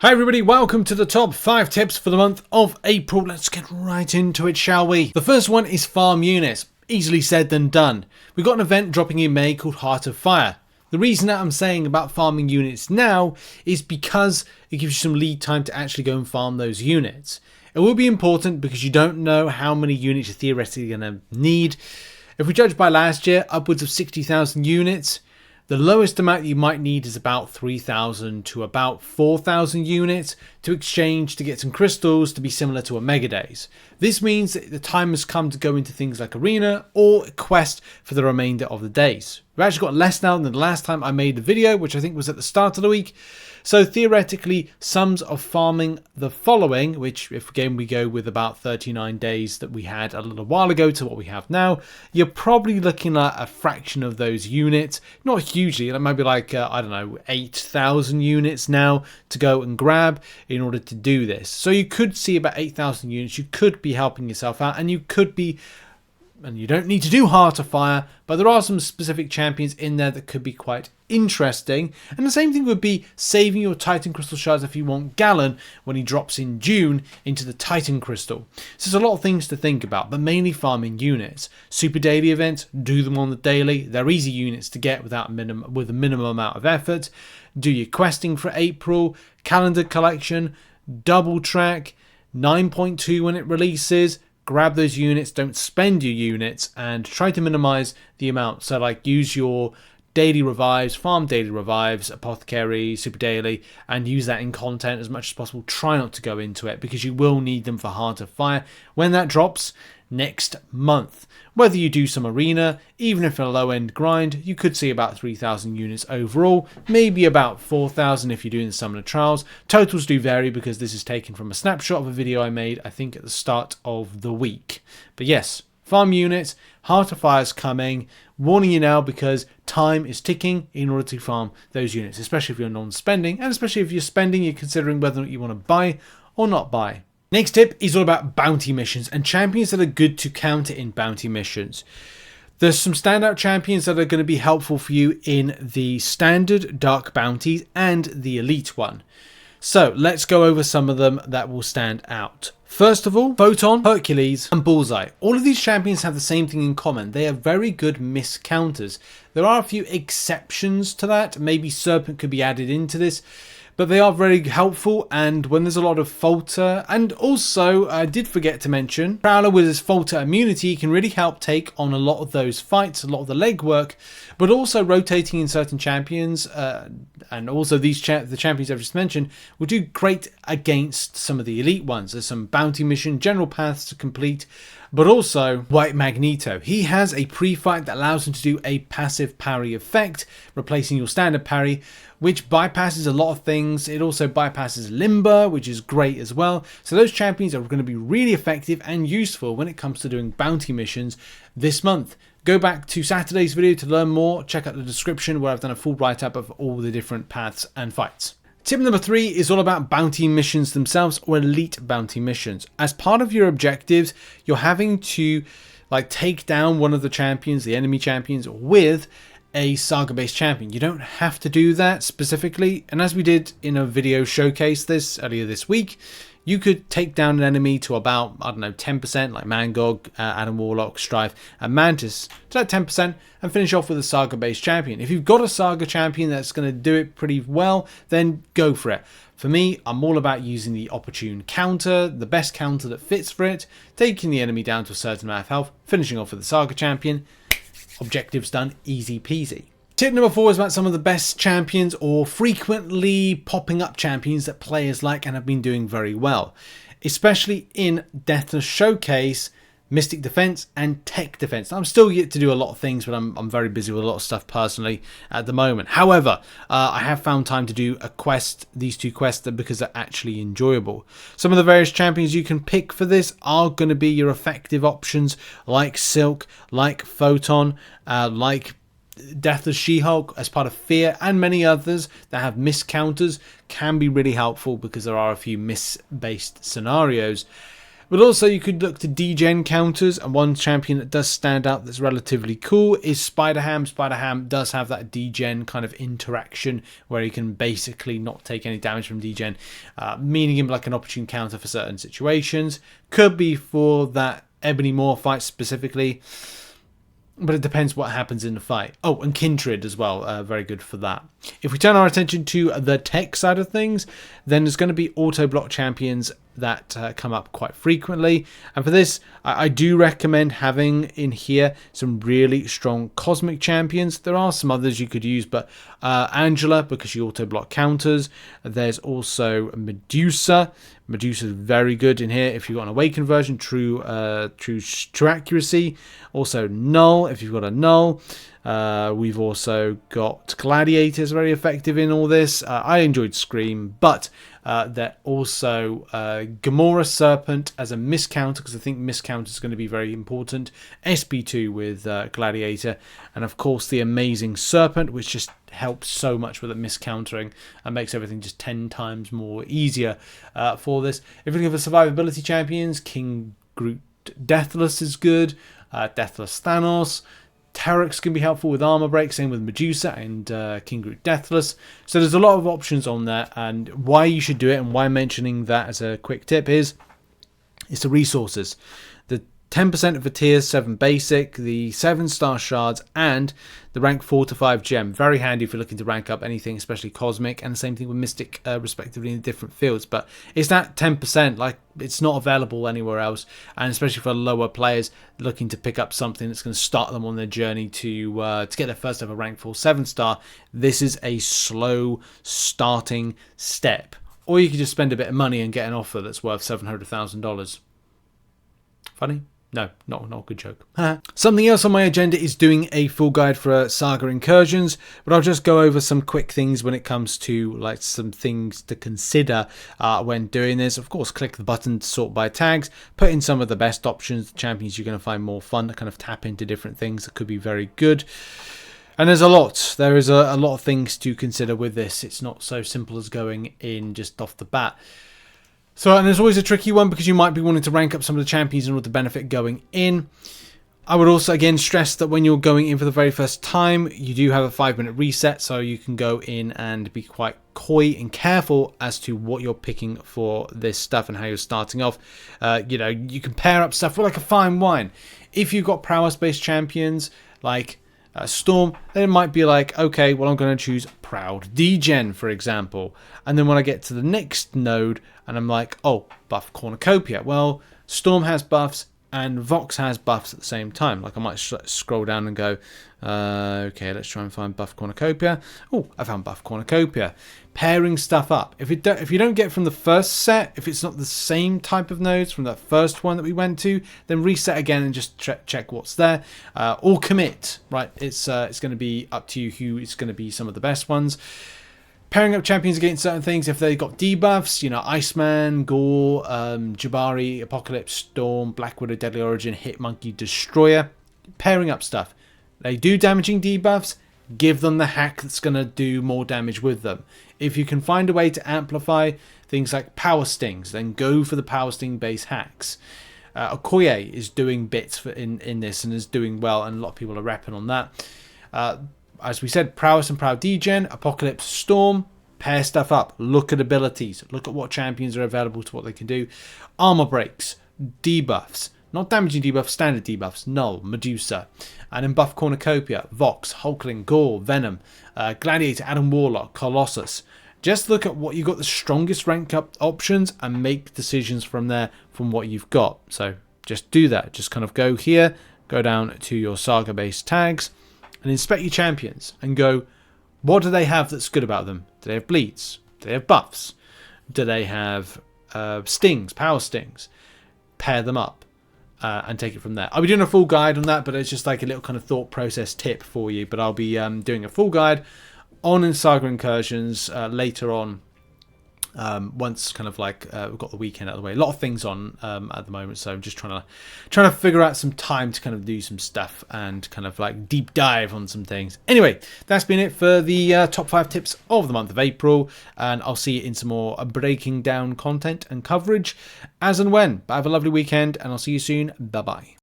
Hi everybody, welcome to the top 5 tips for the month of April. Let's get right into it, shall we? The first one is farm units. Easily said than done. We've got an event dropping in May called Heart of Fire. The reason that I'm saying about farming units now is because it gives you some lead time to actually go and farm those units. It will be important because you don't know how many units you're theoretically going to need. If we judge by last year, upwards of 60,000 units. The lowest amount you might need is about 3,000 to about 4,000 units to exchange to get some crystals to be similar to a Mega Days. This means that the time has come to go into things like Arena or Quest for the remainder of the days. We've actually got less now than the last time I made a video, which I think was at the start of the week. So theoretically, sums of farming the following, which if again we go with about 39 days that we had a little while ago to what we have now, you're probably looking at a fraction of those units. Not hugely, that might be like, I don't know, 8,000 units now to go and grab in order to do this. So you could see about 8,000 units, you could be helping yourself out, and you could be... And you don't need to do Heart of Fire, but there are some specific champions in there that could be quite interesting. And the same thing would be saving your Titan Crystal Shards if you want Gallon when he drops in June into the Titan Crystal. So there's a lot of things to think about, but mainly farming units. Super daily events, do them on the daily. They're easy units to get with a minimum amount of effort. Do your questing for April, calendar collection, double track, 9.2 when it releases. Grab those units, don't spend your units, and try to minimize the amount. So like use your daily revives, farm daily revives, apothecary, super daily, and use that in content as much as possible. Try not to go into it because you will need them for Heart of Fire when that drops next month. Whether you do some arena, even if a low end grind, you could see about 3,000 units overall, maybe about 4,000 if you're doing the Summoner Trials. Totals do vary because this is taken from a snapshot of a video I made, I think at the start of the week. But yes, farm units, Heart of Fire is coming. Warning you now because time is ticking in order to farm those units, especially if you're non-spending, and especially if you're spending, you're considering whether or not you want to buy or not buy. Next tip is all about bounty missions and champions that are good to counter in bounty missions. There's some standout champions that are going to be helpful for you in the standard dark bounties and the elite one. So let's go over some of them that will stand out. First of all, Photon, Hercules and Bullseye. All of these champions have the same thing in common. They are very good miss counters. There are a few exceptions to that. Maybe Serpent could be added into this. But they are very helpful, and when there's a lot of falter, and also I did forget to mention, Prowler with his falter immunity can really help take on a lot of those fights, a lot of the legwork, but also rotating in certain champions, and also the champions I've just mentioned, will do great against some of the elite ones. There's some bounty mission, general paths to complete, but also White Magneto. He has a pre-fight that allows him to do a passive parry effect, replacing your standard parry, which bypasses a lot of things. It also bypasses Limber, which is great as well. So those champions are going to be really effective and useful when it comes to doing bounty missions this month. Go back to Saturday's video to learn more. Check out the description where I've done a full write-up of all the different paths and fights. Tip number 3 is all about bounty missions themselves, or elite bounty missions. As part of your objectives, you're having to take down one of the champions, the enemy champions, with a Saga based champion. You don't have to do that specifically, and as we did in a video showcase this earlier this week, you could take down an enemy to about, I don't know, 10%, like Mangog, Adam Warlock, Strife, and Mantis, to that 10%, and finish off with a Saga based champion. If you've got a Saga champion that's going to do it pretty well, then go for it. For me, I'm all about using the opportune counter, the best counter that fits for it, taking the enemy down to a certain amount of health, finishing off with a Saga champion. Objectives done, easy peasy. Tip number 4 is about some of the best champions or frequently popping up champions that players like and have been doing very well, especially in Deathless Showcase, Mystic Defense and Tech Defense. Now, I'm still yet to do a lot of things, but I'm very busy with a lot of stuff personally at the moment. However, I have found time to do these two quests because they're actually enjoyable. Some of the various champions you can pick for this are going to be your effective options like Silk, like Photon, like Deathless She-Hulk as part of Fear, and many others that have miss counters can be really helpful because there are a few miss-based scenarios. But also you could look to degen counters, and one champion that does stand out that's relatively cool is Spider-Ham. Spider-Ham does have that degen kind of interaction where he can basically not take any damage from degen, meaning him like an opportune counter for certain situations. Could be for that Ebony Maw fight specifically, but it depends what happens in the fight. Oh, and Kindred as well, very good for that. If we turn our attention to the tech side of things, then there's going to be auto block champions that come up quite frequently. And for this, I do recommend having in here some really strong cosmic champions. There are some others you could use, but Angela, because she auto block counters. There's also Medusa. Medusa is very good in here if you've got an awakened version, true accuracy. Also Null if you've got a Null. We've also got Gladiators, very effective in all this. I enjoyed Scream, but they're also Gamora Serpent as a miscounter, because I think miscounter is going to be very important. SP2 with Gladiator, and of course the amazing Serpent, which just helps so much with the miscountering and makes everything just 10 times more easier for this. If you're looking for survivability champions, King Groot Deathless is good. Deathless Thanos. Terex can be helpful with armor break, same with Medusa and King Groot Deathless. So there's a lot of options on there, and why you should do it and why I'm mentioning that as a quick tip is the resources. The 10% of the tier 7 basic, the 7-star shards, and the rank 4 to 5 gem. Very handy if you're looking to rank up anything, especially cosmic, and the same thing with mystic, respectively, in different fields. But it's that 10%, like, it's not available anywhere else, and especially for lower players looking to pick up something that's going to start them on their journey to get their first ever rank 4 7-star. This is a slow starting step. Or you could just spend a bit of money and get an offer that's worth $700,000. Funny? No, not a good joke. Something else on my agenda is doing a full guide for Saga Incursions, but I'll just go over some quick things when it comes to like some things to consider when doing this. Of course, click the button to sort by tags, put in some of the best options, the champions you're going to find more fun, to kind of tap into different things that could be very good. And there's a lot. There is a lot of things to consider with this. It's not so simple as going in just off the bat. So, and there's always a tricky one because you might be wanting to rank up some of the champions in order to benefit going in. I would also, again, stress that when you're going in for the very first time, you do have a 5-minute reset, so you can go in and be quite coy and careful as to what you're picking for this stuff and how you're starting off. You know, you can pair up stuff like a fine wine. If you've got prowess-based champions like Storm, then it might be like, okay, well, I'm going to choose Proud Degen, for example. And then when I get to the next node and I'm like, oh, buff Cornucopia. Well, Storm has buffs and Vox has buffs at the same time. Like I might scroll down and go, okay, let's try and find buff Cornucopia. Oh, I found buff Cornucopia. Pairing stuff up. If you don't get from the first set, if it's not the same type of nodes from that first one that we went to, then reset again and just check what's there. Or commit, right? It's going to be up to you who is going to be some of the best ones. Pairing up champions against certain things, if they got debuffs, you know, Iceman, Gore, Jabari, Apocalypse, Storm, Black Widow, Deadly Origin, Hitmonkey, Destroyer. Pairing up stuff. They do damaging debuffs, give them the hack that's going to do more damage with them. If you can find a way to amplify things like Power Stings, then go for the Power Sting base hacks. Okoye is doing bits in this and is doing well, and a lot of people are repping on that. As we said, Prowess and Proud Degen, Apocalypse, Storm, pair stuff up. Look at abilities. Look at what champions are available to what they can do. Armor breaks, debuffs. Not damaging debuffs, standard debuffs. Null, Medusa. And in buff Cornucopia, Vox, Hulkling, Gore, Venom, Gladiator, Adam Warlock, Colossus. Just look at what you've got the strongest rank up options and make decisions from there from what you've got. So just do that. Just kind of go here, go down to your Saga based tags and inspect your champions and go, what do they have that's good about them? Do they have bleeds? Do they have buffs? Do they have stings, power stings? Pair them up and take it from there. I'll be doing a full guide on that, but it's just like a little kind of thought process tip for you. But I'll be doing a full guide on Saga Incursions later on once kind of like we've got the weekend out of the way. A lot of things on at the moment, so I'm just trying to figure out some time to kind of do some stuff and kind of like deep dive on some things. Anyway, that's been it for the top 5 tips of the month of April, and I'll see you in some more breaking down content and coverage as and when. But have a lovely weekend, and I'll see you soon. Bye bye.